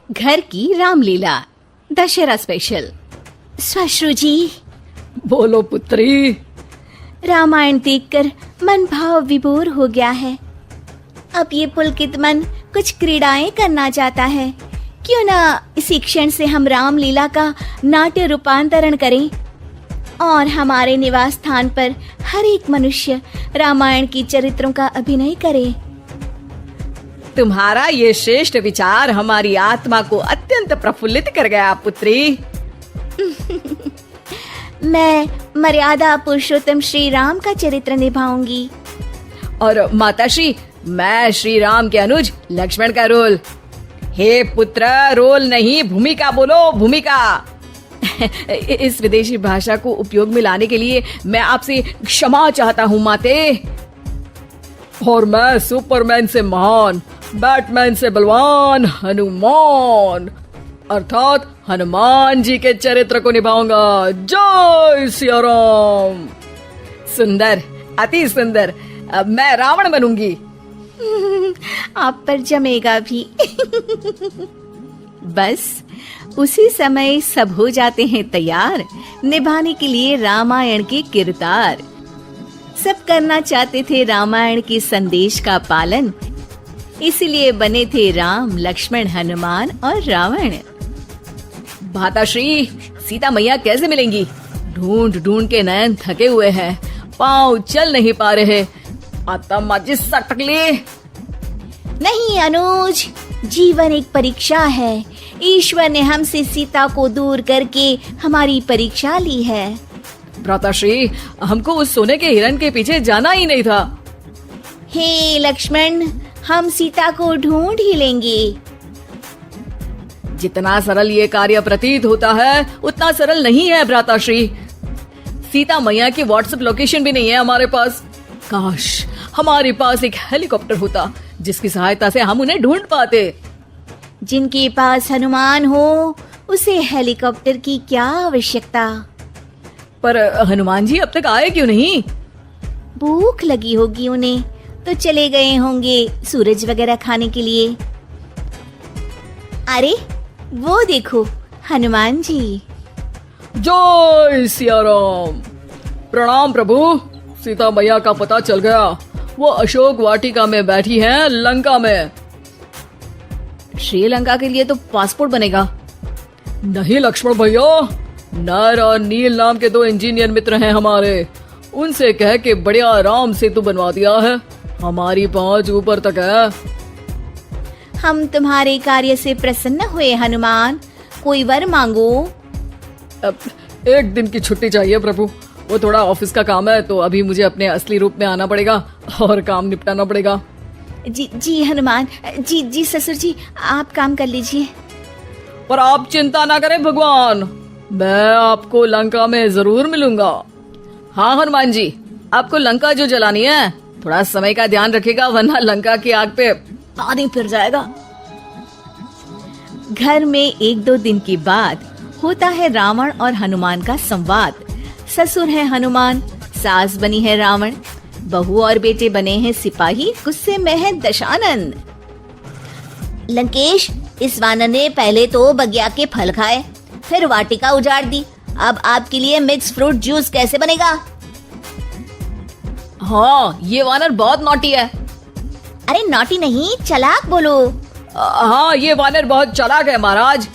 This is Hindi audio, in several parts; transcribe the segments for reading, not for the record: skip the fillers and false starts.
घर की रामलीला दशहरा स्पेशल। श्वश्रु जी, बोलो पुत्री। रामायण देखकर मन भाव विभोर हो गया है। अब ये पुलकित मन कुछ क्रीड़ाएं करना चाहता है। क्यों ना इसी क्षण से हम रामलीला का नाट्य रूपांतरण करें और हमारे निवास स्थान पर हर एक मनुष्य रामायण की चरित्रों का अभिनय करे। तुम्हारा ये श्रेष्ठ विचार हमारी आत्मा को अत्यंत प्रफुल्लित कर गया पुत्री। मैं मर्यादा पुरुषोत्तम श्री राम का चरित्र निभाऊंगी। और माताश्री, मैं श्री राम के अनुज लक्ष्मण का रोल। हे पुत्र, रोल नहीं भूमिका बोलो, भूमिका। इस विदेशी भाषा को उपयोग में लाने के लिए मैं आपसे क्षमा चाहता हूँ माते। और मैं सुपरमैन से महान, बैटमैन से बलवान हनुमान अर्थात हनुमान जी के चरित्र को निभाऊंगा। जय सिया राम। सुंदर, अति सुंदर। अब मैं रावण बनूंगी। आप पर जमेगा भी। बस उसी समय सब हो जाते हैं तैयार निभाने के लिए रामायण के किरदार। सब करना चाहते थे रामायण के संदेश का पालन, इसलिए बने थे राम, लक्ष्मण, हनुमान और रावण। माताश्री, सीता मैया कैसे मिलेंगी? ढूंढ ढूंढ के नयन थके हुए हैं, पाँव चल नहीं पा रहे। आता माजी सटक ले। नहीं अनुज, जीवन एक परीक्षा है। ईश्वर ने हमसे सीता को दूर करके हमारी परीक्षा ली है। भ्राताश्री, हमको उस सोने के हिरण के पीछे जाना ही नहीं था। हे लक्ष्मण, हम सीता को ढूंढ ही लेंगे। जितना सरल ये कार्य प्रतीत होता है उतना सरल नहीं है भ्राताश्री। सीता मैया की व्हाट्सएप लोकेशन भी नहीं है हमारे पास। काश हमारे पास एक हेलीकॉप्टर होता जिसकी सहायता से हम उन्हें ढूंढ पाते। जिनके पास हनुमान हो उसे हेलीकॉप्टर की क्या आवश्यकता। पर हनुमान जी अब तक आए क्यों नहीं? भूख लगी होगी उन्हें, तो चले गए होंगे सूरज वगैरह खाने के लिए। अरे वो देखो हनुमान जी। जय सिया राम। प्रणाम प्रभु। सीता मैया का पता चल गया। वो अशोक वाटिका में बैठी हैं लंका में। श्रीलंका के लिए तो पासपोर्ट बनेगा। नहीं लक्ष्मण भैया, नर और नील नाम के 2 इंजीनियर मित्र हैं हमारे। उनसे कह के बढ़िया आराम सेतु बनवा दिया है। हमारी पहुंच ऊपर तक है। हम तुम्हारे कार्य से प्रसन्न हुए हनुमान, कोई वर मांगो। अब 1 दिन की छुट्टी चाहिए प्रभु। वो थोड़ा ऑफिस का काम है, तो अभी मुझे अपने असली रूप में आना पड़ेगा और काम निपटाना पड़ेगा। जी हनुमान जी ससुर जी, आप काम कर लीजिए। पर आप चिंता ना करें भगवान, मैं आपको लंका में जरूर मिलूंगा। हाँ हनुमान जी, आपको लंका जो जलानी है थोड़ा समय का ध्यान रखिएगा, वरना लंका की आग पे पानी फिर जाएगा। घर में 1-2 दिन के बाद होता है रावण और हनुमान का संवाद। ससुर है हनुमान, सास बनी है रावण, बहू और बेटे बने हैं सिपाही, गुस्से में है दशानन। लंकेश, इस वानर ने पहले तो बगिया के फल खाए, फिर वाटिका उजाड़ दी। अब आपके लिए मिक्स फ्रूट जूस कैसे बनेगा? हाँ, ये वानर बहुत नॉटी है। अरे नॉटी नहीं, चालाक बोलो। हाँ, ये वानर बहुत चालाक है महाराज।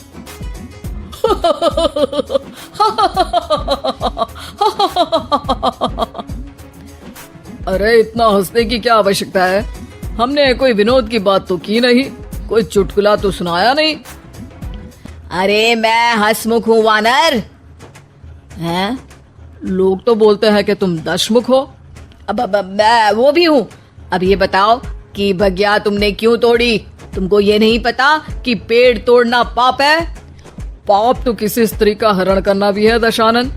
अरे इतना हंसने की क्या आवश्यकता है? हमने कोई विनोद की बात तो की नहीं, कोई चुटकुला तो सुनाया नहीं। अरे मैं हंसमुख हूँ वानर। हैं? लोग तो बोलते हैं कि तुम दशमुख हो। अब मैं वो भी हूँ। अब ये बताओ कि बगिया तुमने क्यों तोड़ी? तुमको ये नहीं पता कि पेड़ तोड़ना पाप है? पाप तो किसी स्त्री का हरण करना भी है दशानन।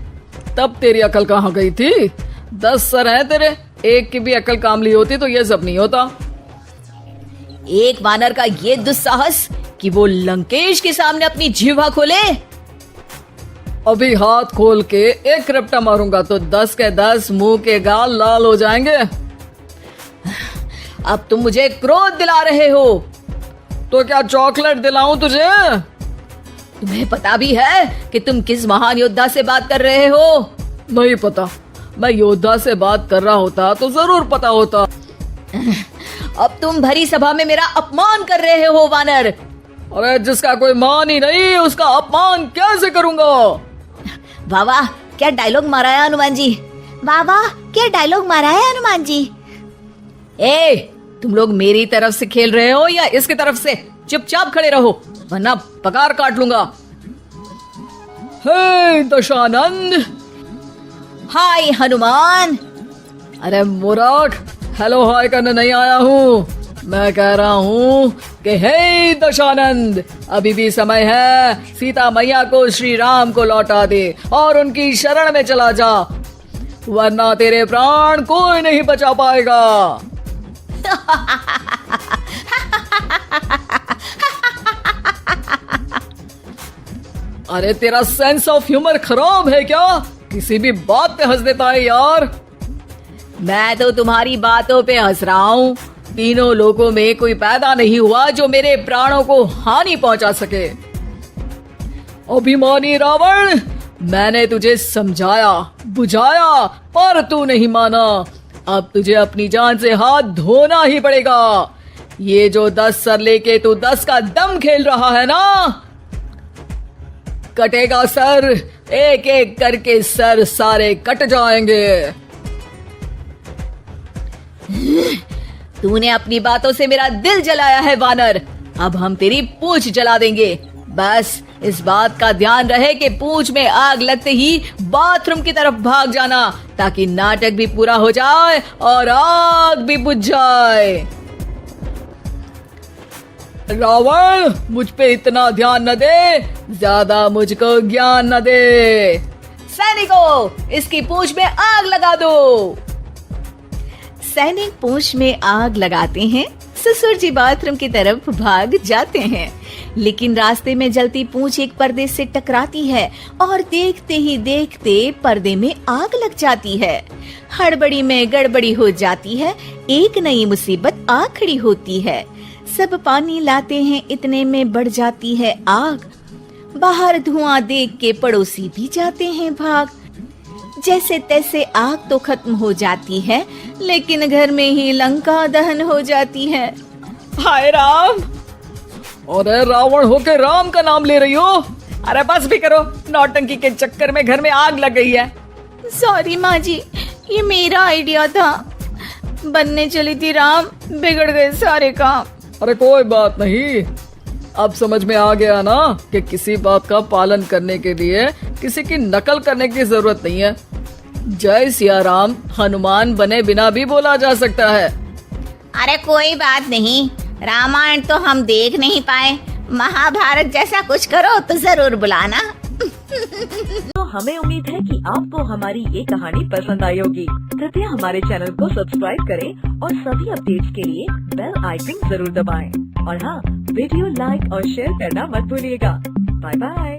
तब तेरी अकल कहाँ गई थी? 10 सर हैं तेरे, एक की भी अकल काम ली होती तो ये सब नहीं होता। एक वानर का ये दुस्साहस कि वो लंकेश के सामने अपनी जीवा खोले। अभी हाथ खोल के एक रपटा मारूंगा तो 10 के 10 मुंह के गाल लाल हो जाएंगे। अब तुम मुझे क्रोध दिला रहे हो। तो क्या चॉकलेट दिलाऊं तुझे? तुम्हें पता भी है कि तुम किस महान योद्धा से बात कर रहे हो? नहीं पता। मैं योद्धा से बात कर रहा होता तो जरूर पता होता। अब तुम भरी सभा में मेरा अपमान कर रहे हो वानर। अरे जिसका कोई मान ही नहीं उसका अपमान कैसे करूंगा? वाह वाह, क्या डायलॉग मारा है हनुमान जी। वाह वाह, क्या डायलॉग मारा है हनुमान जी। ए, तुम लोग मेरी तरफ से खेल रहे हो या इसकी तरफ से? चुपचाप खड़े रहो वरना पगार काट लूंगा। हे दशानंद। हाय हनुमान। अरे मूर्ख, हेलो हाय करने नहीं आया हूँ। मैं कह रहा हूँ कि हे दशानंद, अभी भी समय है। सीता मैया को श्री राम को लौटा दे और उनकी शरण में चला जा, वरना तेरे प्राण कोई नहीं बचा पाएगा। अरे तेरा सेंस ऑफ ह्यूमर खराब है क्या? किसी भी बात पे हंस देता है यार। मैं तो तुम्हारी बातों पे हंस रहा हूँ। तीनों लोगों में कोई पैदा नहीं हुआ जो मेरे प्राणों को हानि पहुंचा सके। अभिमानी रावण, मैंने तुझे समझाया बुझाया पर तू नहीं माना। अब तुझे अपनी जान से हाथ धोना ही पड़ेगा। ये जो 10 सर लेके तू 10 का दम खेल रहा है ना, कटेगा सर। एक एक करके सर सारे कट जाएंगे। तूने अपनी बातों से मेरा दिल जलाया है वानर। अब हम तेरी पूंछ जला देंगे। बस इस बात का ध्यान रहे कि पूंछ में आग लगते ही बाथरूम की तरफ भाग जाना, ताकि नाटक भी पूरा हो जाए और आग भी बुझ जाए। रावण, मुझ पे इतना ध्यान न दे, ज्यादा मुझको ज्ञान न दे। सैनिकों, इसकी पूंछ में आग लगा दो। सैनिक पूंछ में आग लगाते हैं। ससुर जी बाथरूम की तरफ भाग जाते हैं, लेकिन रास्ते में जलती पूंछ एक पर्दे से टकराती है और देखते ही देखते पर्दे में आग लग जाती है। हड़बड़ी में गड़बड़ी हो जाती है। एक नई मुसीबत आ खड़ी होती है। सब पानी लाते हैं, इतने में बढ़ जाती है आग। बाहर धुआं देख के पड़ोसी भी जाते हैं भाग। जैसे तैसे आग तो खत्म हो जाती है, लेकिन घर में ही लंका दहन हो जाती है। हाय राम। अरे रावण होके राम का नाम ले रही हो? अरे बस भी करो, नौटंकी के चक्कर में घर में आग लग गई है। सॉरी माँ जी, ये मेरा आइडिया था। बनने चली थी राम, बिगड़ गए सारे काम। अरे कोई बात नहीं, अब समझ में आ गया ना कि किसी बात का पालन करने के लिए किसी की नकल करने की जरूरत नहीं है। जय सिया राम हनुमान बने बिना भी बोला जा सकता है। अरे कोई बात नहीं, रामायण तो हम देख नहीं पाए, महाभारत जैसा कुछ करो तो जरूर बुलाना। तो हमें उम्मीद है कि आपको हमारी ये कहानी पसंद आई होगी। कृपया हमारे चैनल को सब्सक्राइब करें और सभी अपडेट्स के लिए बेल आइकन जरूर दबाएं। और हाँ, वीडियो लाइक और शेयर करना मत भूलिएगा। Bye bye.